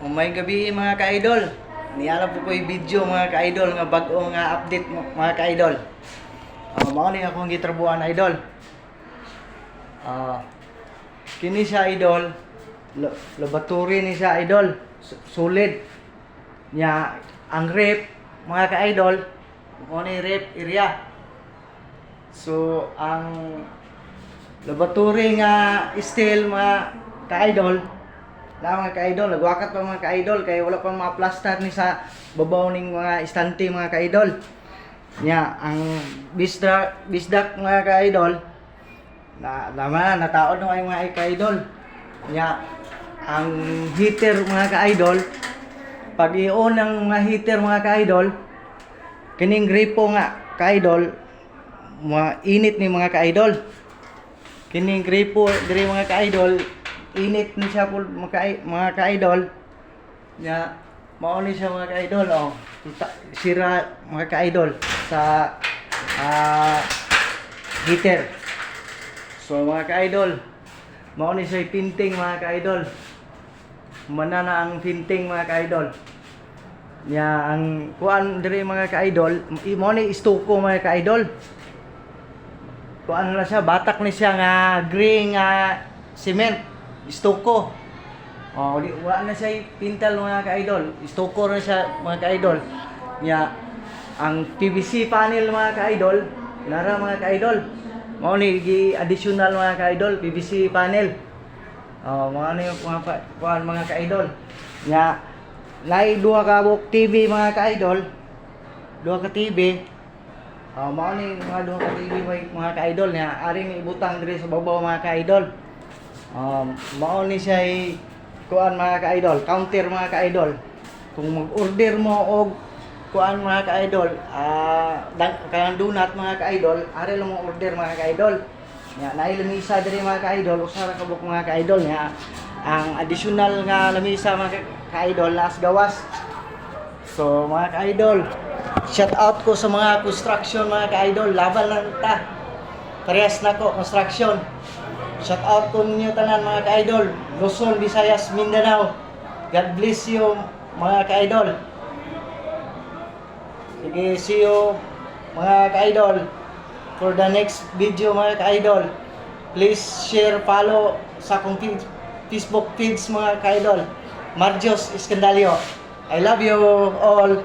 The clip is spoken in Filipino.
May gabi mga ka-idol. Niyala po ko yung video mga ka-idol nga bago nga update mga ka-idol. Mao ni akong gitrabuhan idol. Kini siya idol. Laboratory ni siya idol. Solid. Nya ang rep mga ka-idol, mo ni rep area. So ang laboratory nga steel mga ka-idol, mga ka-idol, nagwakat pa mga ka-idol kay wala pa mga plaster ni sa babaw ning mga istante mga ka-idol. Nya ang bisdak mga ka-idol nataod na ay mga ka-idol. Nya ang heater mga ka-idol, pag i-on ang mga heater mga ka-idol, kining gripo nga ka-idol, init ni mga ka-idol. Kining gripo diri mga ka-idol, init ni siya po mga ka-idol. Nya mao ni siya mga ka-idol, sira mga ka-idol sa heater. So mga ka-idol, mao ni siya pinting mga ka-idol. Manana ang pinting mga ka-idol. Nya ang kuan diri mga ka-idol, mao ni istuko mga ka-idol. Kuan na siya, batak ni siya nga gray nga cement, istuko. Wala na siya pintal mga ka-idol, istuko na siya mga ka-idol. Nya ang PVC panel mga ka-idol, nara mga ka-idol. Mao ni additional mga ka-idol, PVC panel. Mga ano yung mga ka-idol. Nya lay duha ka buok TV mga ka-idol. Duha ka TV. Mao ni mga duha ka TV mga ka-idol nya aring ibutang diri sa babaw mga ka-idol. Mao ni siya kuan mga ka-idol, counter mga ka-idol. Kung mag-order mo og kuan mga ka-idol, kanang donut mga ka-idol, ari lang mo order mga ka-idol. Nya naay lamisa diri mga ka-idol, usa ra ka buok mga ka-idol nya ang additional nga lamisa mga ka-idol nas gawas. So mga ka-idol, shout out ko sa mga construction mga ka-idol, laban lang ta. Parehas na ko construction. Shout out ko ninyo tanan mga ka-idol, Luzon, Visayas, Mindanao. God bless you mga ka-idol. Sige, see you mga ka-idol for the next video mga ka-idol. Please share, follow sa akong Facebook feeds mga ka-idol. Marjos Iskandalio. I love you all.